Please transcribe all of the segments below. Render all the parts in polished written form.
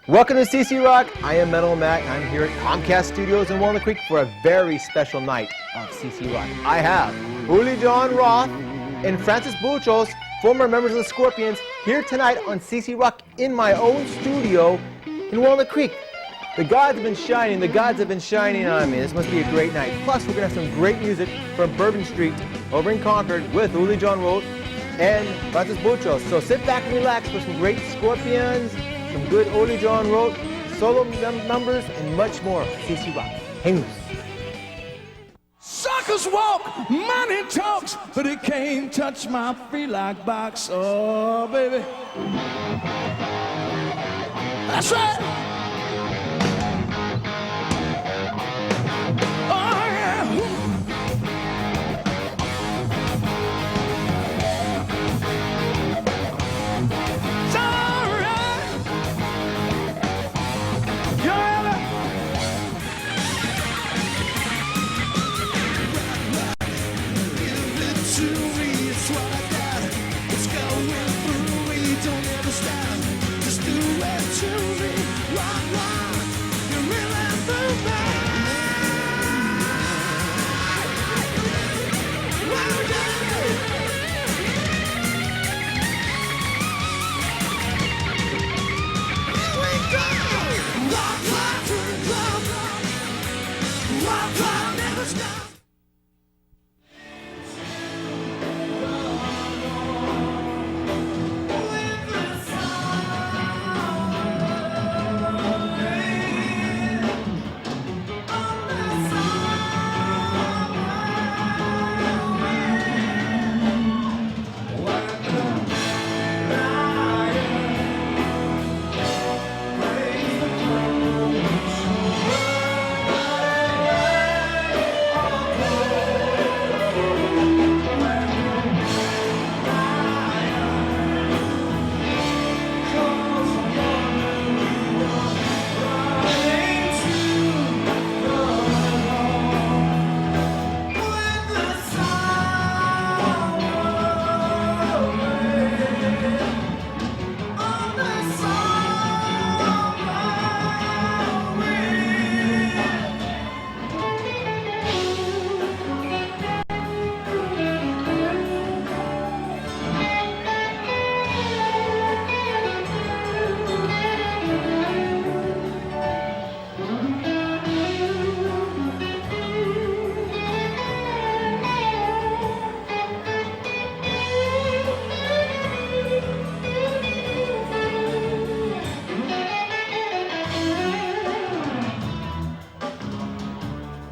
Welcome to CC Rock. I am Metal Matt. I'm here at Comcast Studios in Walnut Creek for a very special night of CC Rock. I have Uli Jon Roth and Francis Bulcholz, former members of the Scorpions, here tonight on CC Rock in my own studio in Walnut Creek. The gods have been shining. The gods have been shining on me. This must be a great night. Plus, we're going to have some great music from Bourbon Street over in Concord with Uli Jon Roth and Francis Bulcholz. So sit back and relax for some great Scorpions, some good Uli Jon Roth, solo numbers, and much more. CC Rock. Hang loose. Suckers walk, money talks, but it can't touch my free-like box. Oh, baby. That's right. Oh, yeah. It's all right. Yeah.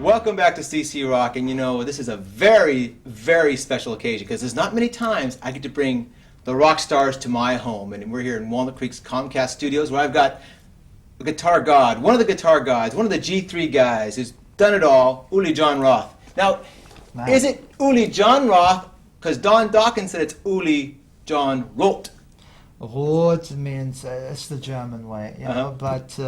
Welcome back to CC Rock, and you know, this is a very, very special occasion because there's not many times I get to bring the rock stars to my home, and we're here in Walnut Creek's Comcast Studios where I've got a guitar god, one of the guitar gods, one of the G3 guys who's done it all, Uli Jon Roth. Now, Is it Uli Jon Roth? Because Don Dawkins said it's Uli Jon Roth. Roth means it's the German way, you know, but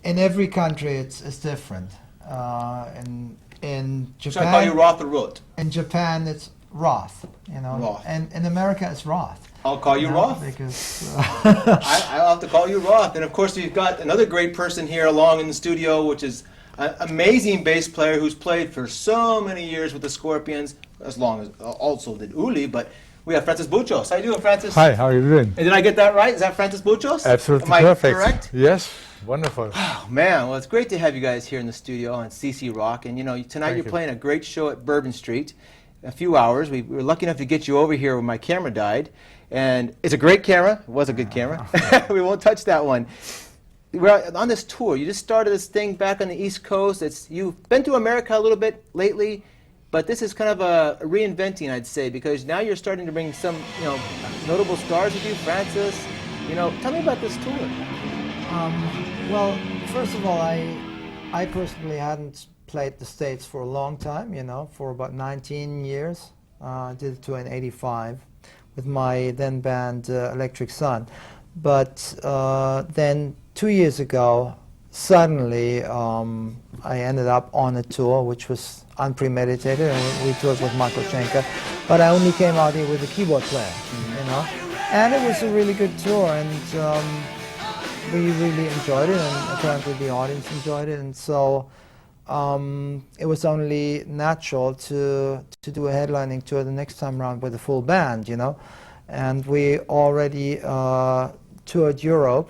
in every country it's different. In Japan, should I call you Roth or Roth? In Japan, it's Roth. You know, Roth. And in America, it's Roth. I'll call you Roth because I'll have to call you Roth. And of course, we've got another great person here along in the studio, which is an amazing bass player who's played for so many years with the Scorpions, as long as also did Uli. But we have Francis Bulcholz. How you doing, Francis? Hi, how are you doing? And did I get that right? Is that Francis Bulcholz? Absolutely Am I perfect. correct? Yes, wonderful. Oh, man, well, it's great to have you guys here in the studio on CC Rock. And, you know, tonight you're playing a great show at Bourbon Street. A few hours. We were lucky enough to get you over here when my camera died. And it's a great camera. It was a good camera. We won't touch that one. We're on this tour. You just started this thing back on the East Coast. You've been to America a little bit lately, but this is kind of a reinventing, I'd say, because now you're starting to bring some, you know, notable stars with you, Francis. You know, tell me about this tour. well, first of all, I personally hadn't played the States for a long time, you know, for about 19 years. I did a tour in '85 with my then band Electric Sun. But then 2 years ago, suddenly I ended up on a tour which was unpremeditated, and we toured with Michael Schenker. But I only came out here with a keyboard player, you know. And it was a really good tour, and we really enjoyed it, and apparently the audience enjoyed it, and so it was only natural to do a headlining tour the next time around with a full band, you know. And we already toured Europe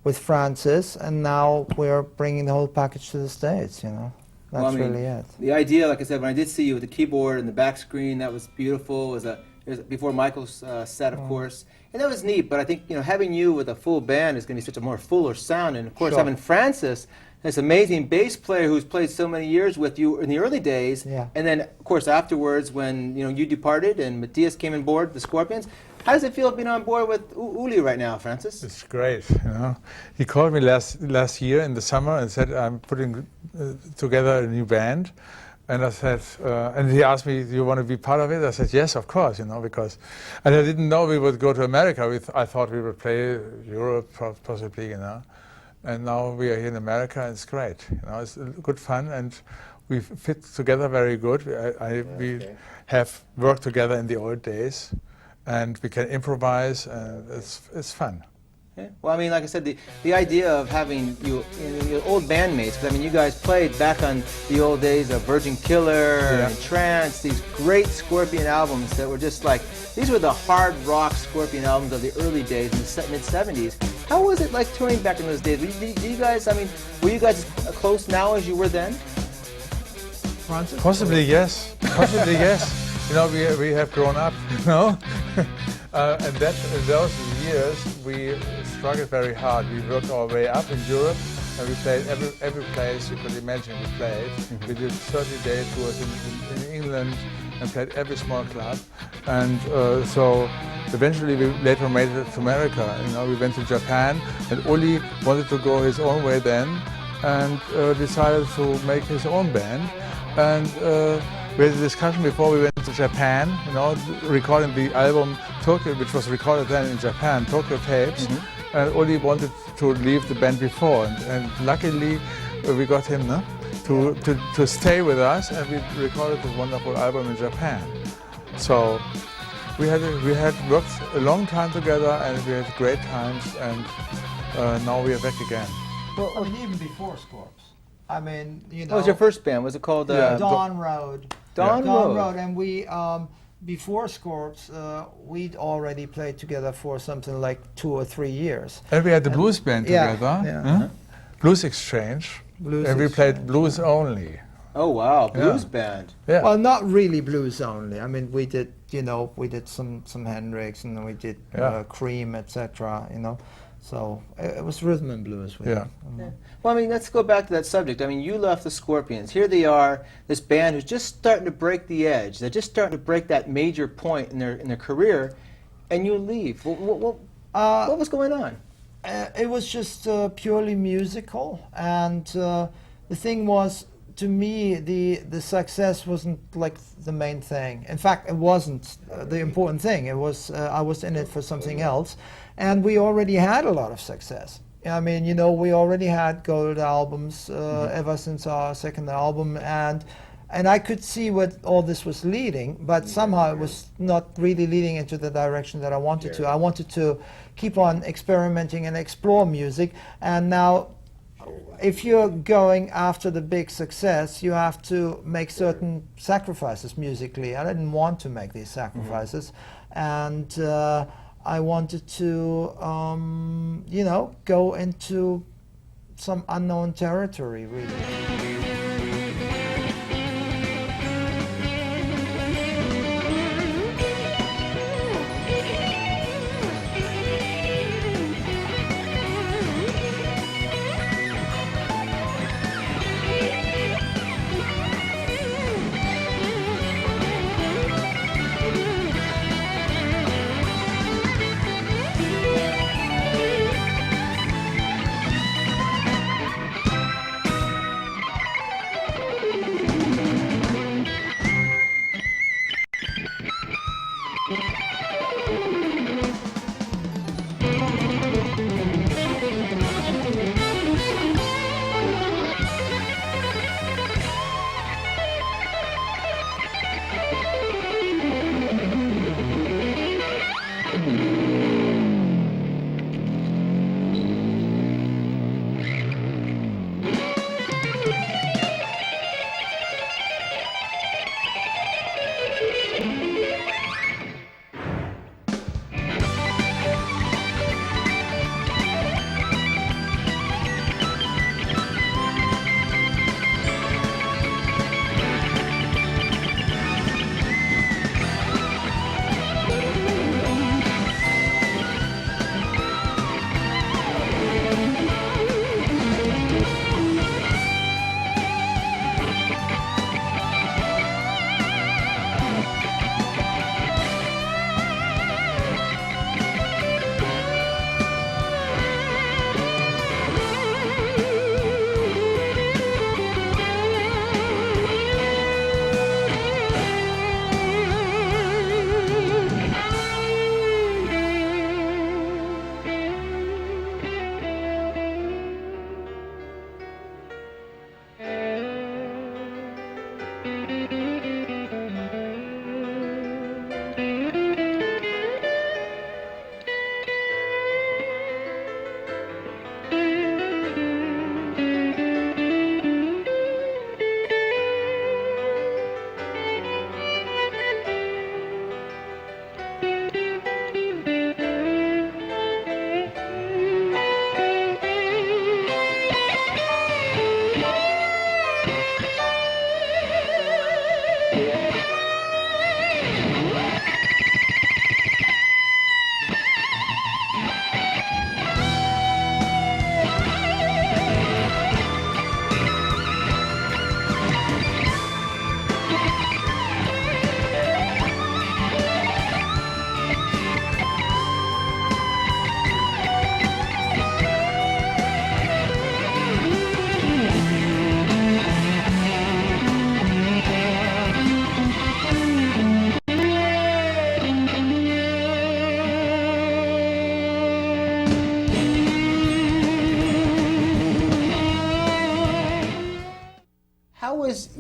with Francis, and now we're bringing the whole package to the States, you know. That's Well, I mean, really it. The idea, like I said, when I did see you with the keyboard and the back screen, that was beautiful. It was before Michael's set, of course, and that was neat. But I think, you know, having you with a full band is going to be such a more fuller sound, and of course Sure. having Francis, this amazing bass player who's played so many years with you in the early days, Yeah. and then of course afterwards when, you know, you departed and Matthias came on board, the Scorpions. How does it feel being on board with Uli right now, Francis? It's great, you know. He called me last year in the summer and said, I'm putting together a new band. And I said, and he asked me, do you want to be part of it? I said, yes, of course, you know, because, and I didn't know we would go to America. I thought we would play Europe, possibly, you know. And now we are here in America, and it's great. You know, it's good fun, and we fit together very good. We have worked together in the old days, and we can improvise, and it's fun. Yeah. Well, I mean, like I said, the idea of having your old bandmates, 'cause I mean, you guys played back on the old days of Virgin Killer and Trance, these great Scorpion albums that were just like, these were the hard rock Scorpion albums of the early days in the mid-'70s. How was it like touring back in those days? Were you guys, I mean, were you guys as close now as you were then? Francis? Possibly yes. Possibly yes. You know, we have grown up, you know. And that in those years we struggled very hard. We worked our way up in Europe, and we played every place you could imagine we played. We did 30-day tours in England and played every small club. And so eventually we later made it to America. You know, we went to Japan, and Uli wanted to go his own way then, and decided to make his own band. And we had a discussion before we went to Japan, you know, recording the album Tokyo, which was recorded then in Japan, Tokyo Tapes. And Uli wanted to leave the band before, and luckily we got him to stay with us, and we recorded this wonderful album in Japan. So we had worked a long time together, and we had great times, and now we are back again. Well, I mean, even before Scorps. I mean, you know. What was your first band? Was it called? Dawn Road. Dawn Road. And we, before Scorps, we'd already played together for something like 2 or 3 years. And we had the blues band together. Yeah. Blues Exchange. And we played blues only. Oh wow, blues band. Yeah. Well, not really blues only. I mean, we did, you know, we did some Hendrix, and we did Cream, etc. You know, so it was rhythm and blues. Well, I mean, let's go back to that subject. I mean, you left the Scorpions. Here they are, this band who's just starting to break the edge. They're just starting to break that major point in their career, and you leave. What was going on? It was just purely musical, and the thing was, to me, the success wasn't like the main thing. In fact, it wasn't the important thing. It was I was in it for something else, and we already had a lot of success. I mean, you know, we already had gold albums ever since our second album, and I could see what all this was leading, but somehow it was not really leading into the direction that I wanted to. I wanted to keep on experimenting and explore music, and now if you're going after the big success, you have to make certain sacrifices musically. I didn't want to make these sacrifices, and I wanted to, you know, go into some unknown territory, really.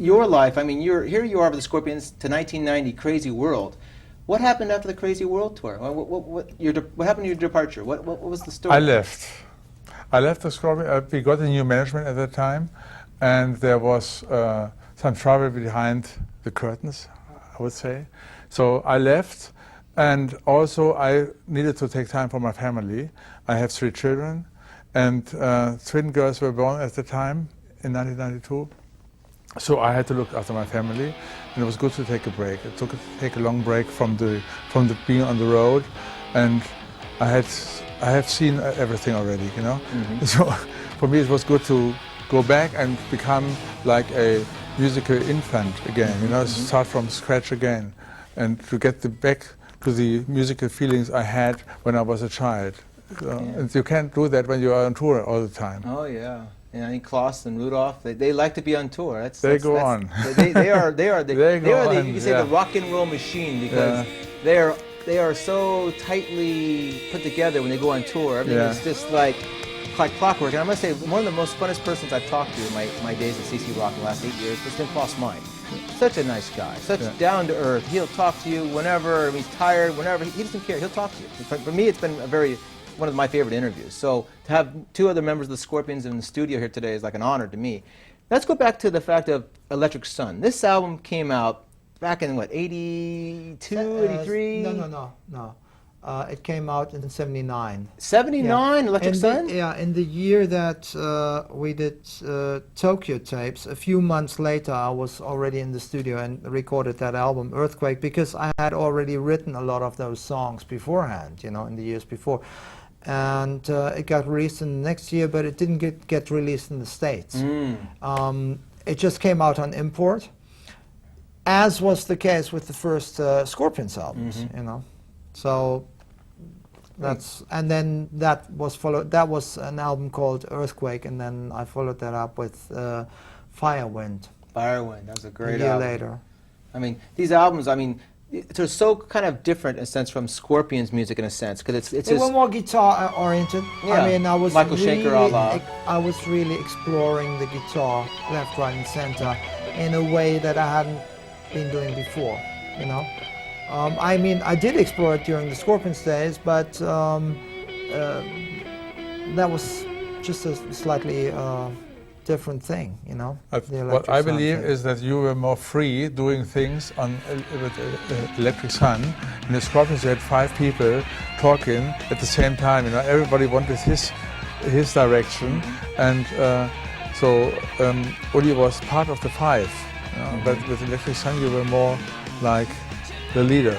your life, I mean, here you are with the Scorpions to 1990 Crazy World. What happened after the Crazy World tour? What happened to your departure? What was the story? I left. I left the Scorpions. We got a new management at that time, and there was some trouble behind the curtains, I would say. So I left, and also I needed to take time for my family. I have 3 children, and twin girls were born at the time in 1992. So I had to look after my family, and it was good to take a break. It took to take a long break from the being on the road, and I have seen everything already, you know. So for me, it was good to go back and become like a musical infant again, you know, start from scratch again, and to get back to the musical feelings I had when I was a child. And you can't do that when you are on tour all the time. Oh yeah. And I think Klaus and Rudolph, they like to be on tour. They go on. They are the you can say yeah. the rock and roll machine, because they are so tightly put together when they go on tour. I mean, it's just like clockwork. And I must say, one of the most funnest persons I've talked to in my days at CC Rock in the last 8 years has been Klaus Meine. Such a nice guy, such down to earth. He'll talk to you whenever he's tired, whenever he doesn't care. He'll talk to you. For me, it's been one of my favorite interviews. So to have 2 other members of the Scorpions in the studio here today is like an honor to me. Let's go back to the fact of Electric Sun. This album came out back in what, 82, 83? No. It came out in 79. 79, Electric Sun? In the year that we did Tokyo tapes, a few months later I was already in the studio and recorded that album, Earthquake, because I had already written a lot of those songs beforehand, you know, in the years before. And it got released in the next year, but it didn't get released in the States. It just came out on import, as was the case with the first Scorpions albums, you know. So and then that was followed. That was an album called Earthquake, and then I followed that up with Firewind. Firewind, that was a great album. A album. year later. I mean, these albums, I mean, they're so kind of different in a sense from Scorpions music in a sense, because it's they were more guitar oriented. Yeah. I mean, I was Michael Schenker a la. I was really exploring the guitar left, right, and center in a way that I hadn't been doing before. You know. I mean, I did explore it during the Scorpions days, but that was just a slightly different thing, you know. What I believe is that you were more free doing things on with Electric Sun. In the Scorpions, you had 5 people talking at the same time. You know, everybody wanted his direction, and so Uli was part of the 5. You know? But with Electric Sun, you were more like the leader.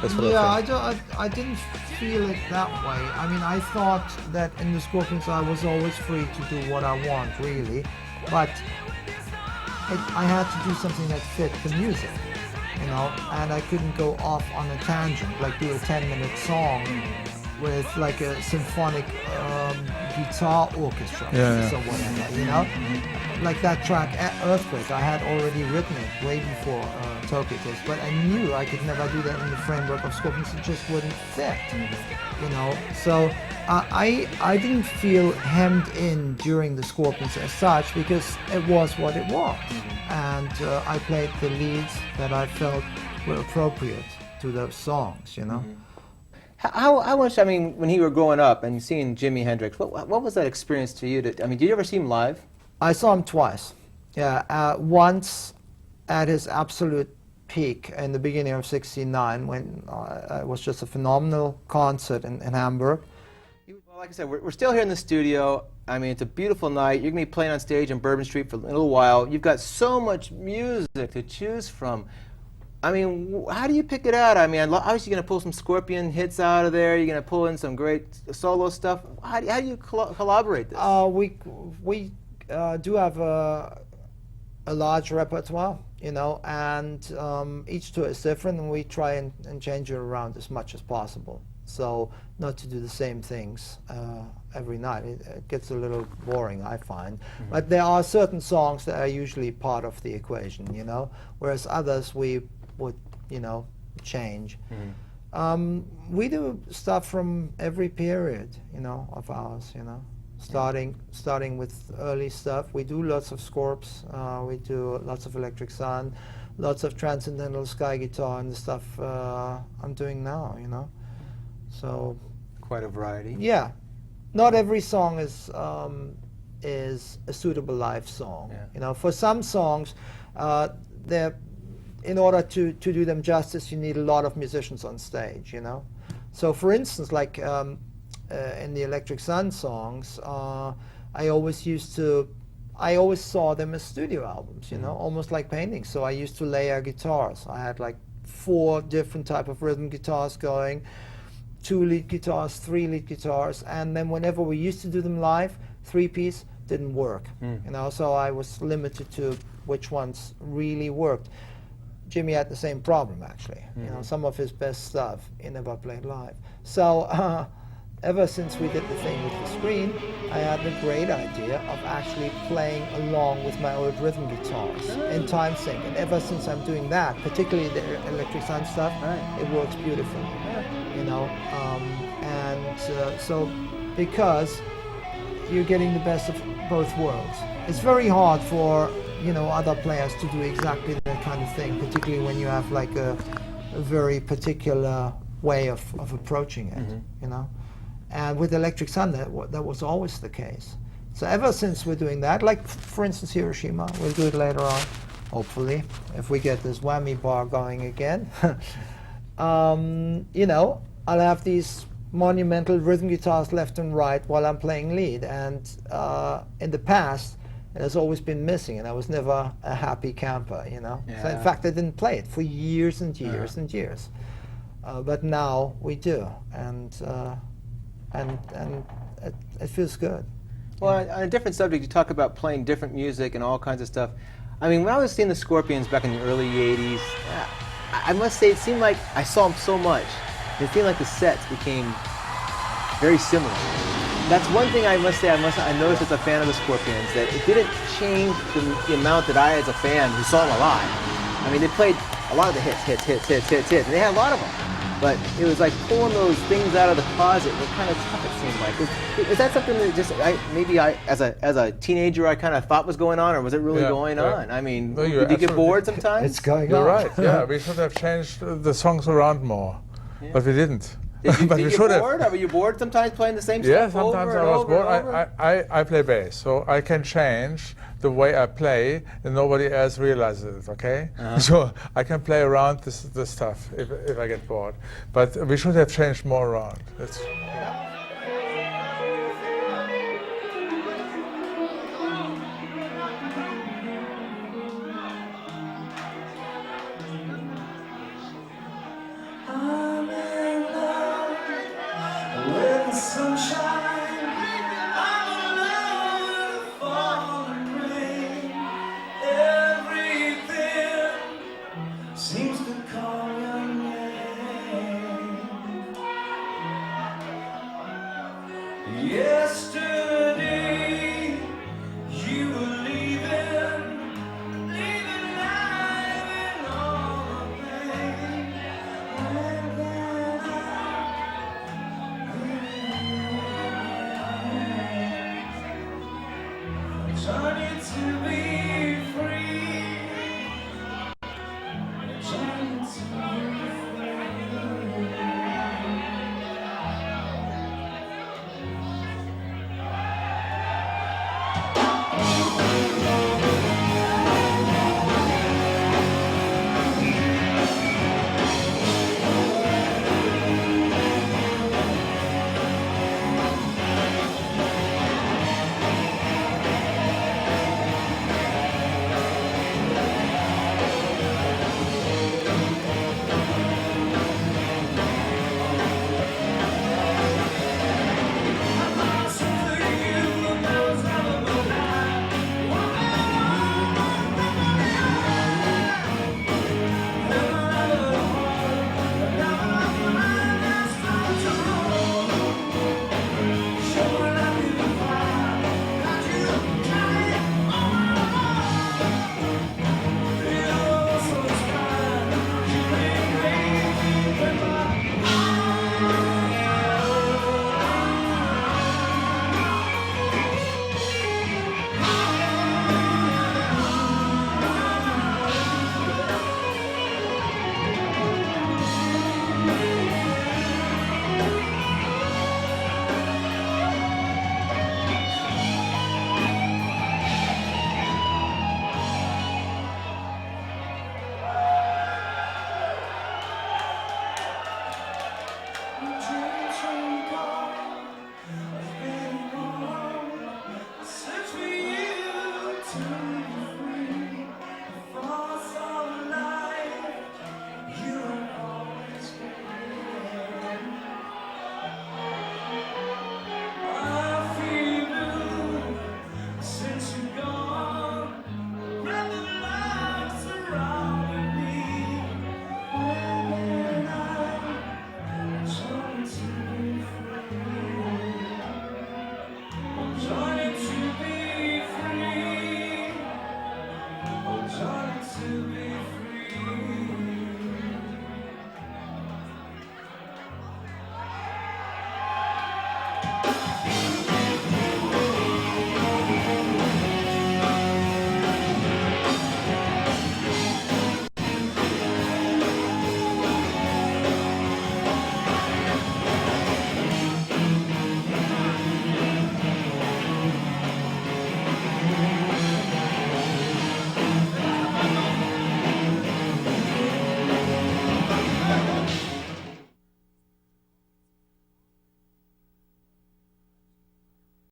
That's what I think. I didn't feel it that way. I mean, I thought that in the Scorpions I was always free to do what I want, really, but I had to do something that fit the music, you know, and I couldn't go off on a tangent, like do a 10-minute song with like a symphonic guitar orchestra or whatever, you know? Like that track, Earthquake, I had already written it way before Tokyo tapes, but I knew I could never do that in the framework of Scorpions. It just wouldn't fit, you know? So I didn't feel hemmed in during the Scorpions as such, because it was what it was. And I played the leads that I felt were appropriate to those songs, you know? How much, I mean, when you were growing up and seeing Jimi Hendrix, what was that experience to you? I mean, did you ever see him live? I saw him twice. Yeah, once at his absolute peak in the beginning of '69, when it was just a phenomenal concert in Hamburg. Well, like I said, we're still here in the studio. I mean, it's a beautiful night. You're going to be playing on stage on Bourbon Street for a little while. You've got so much music to choose from. I mean, how do you pick it out? I mean, obviously you're going to pull some Scorpion hits out of there. You're going to pull in some great solo stuff. How do you collaborate this? We do have a large repertoire, you know, and each tour is different, and we try and change it around as much as possible. So not to do the same things every night. It gets a little boring, I find. But there are certain songs that are usually part of the equation, you know, whereas others we would, you know, change. We do stuff from every period, you know, of ours, you know. starting with early stuff. We do lots of scorps, we do lots of Electric Sun, lots of transcendental sky guitar and the stuff I'm doing now, you know. So Quite a variety. yeah, not every song is a suitable live song. Yeah. You know, for some songs, they're, in order to do them justice, you need a lot of musicians on stage, you know. So for instance, like in the Electric Sun songs, I always saw them as studio albums, you know, almost like paintings. So I used to layer guitars. I had like 4 different type of rhythm guitars going, 2 lead guitars, 3 lead guitars, and then whenever we used to do them live, 3-piece didn't work, you know, so I was limited to which ones really worked. Jimmy had the same problem, actually. You know, some of his best stuff he never played live. So ever since we did the thing with the screen, I had the great idea of actually playing along with my old rhythm guitars in time sync. And ever since I'm doing that, particularly the Electric Sun stuff, it works beautifully. You know, so because you're getting the best of both worlds. It's very hard for, you know, other players to do exactly that kind of thing, particularly when you have like a very particular way of approaching it, you know. And with Electric Sun, that was always the case. So ever since we're doing that, like for instance Hiroshima, we'll do it later on, hopefully, if we get this whammy bar going again. You know, I'll have these monumental rhythm guitars left and right while I'm playing lead. And in the past, it has always been missing, and I was never a happy camper, you know. So in fact, I didn't play it for years and years and years. But now we do, and it feels good. Well, on a different subject, you talk about playing different music and all kinds of stuff. I mean, when I was seeing the Scorpions back in the early 80s, I must say it seemed like I saw them so much. It seemed like the sets became very similar. That's one thing I must say, I noticed as a fan of the Scorpions, that it didn't change the amount that I, as a fan who saw them live. I mean, they played a lot of the hits, and they had a lot of them. But it was like pulling those things out of the closet was kind of tough, it seemed like. Is that something that just, as a teenager, I kind of thought was going on, or was it really going on? I mean, No, did you get bored sometimes? It's going You're on. right, yeah. We should have changed the songs around more, but we didn't. Did you But we get should have. bored? Were you bored sometimes playing the same Yeah, stuff over sometimes and I was over bored. and over? I play bass, so I can change the way I play, and nobody else realizes it. Okay, so I can play around this stuff if I get bored. But we should have changed more around. I'm in love with the sunshine. I'm in love with the falling rain. Everything seems to call your name. Yesterday you were leaving life in all the pain. Turn you to be free. Turn you to be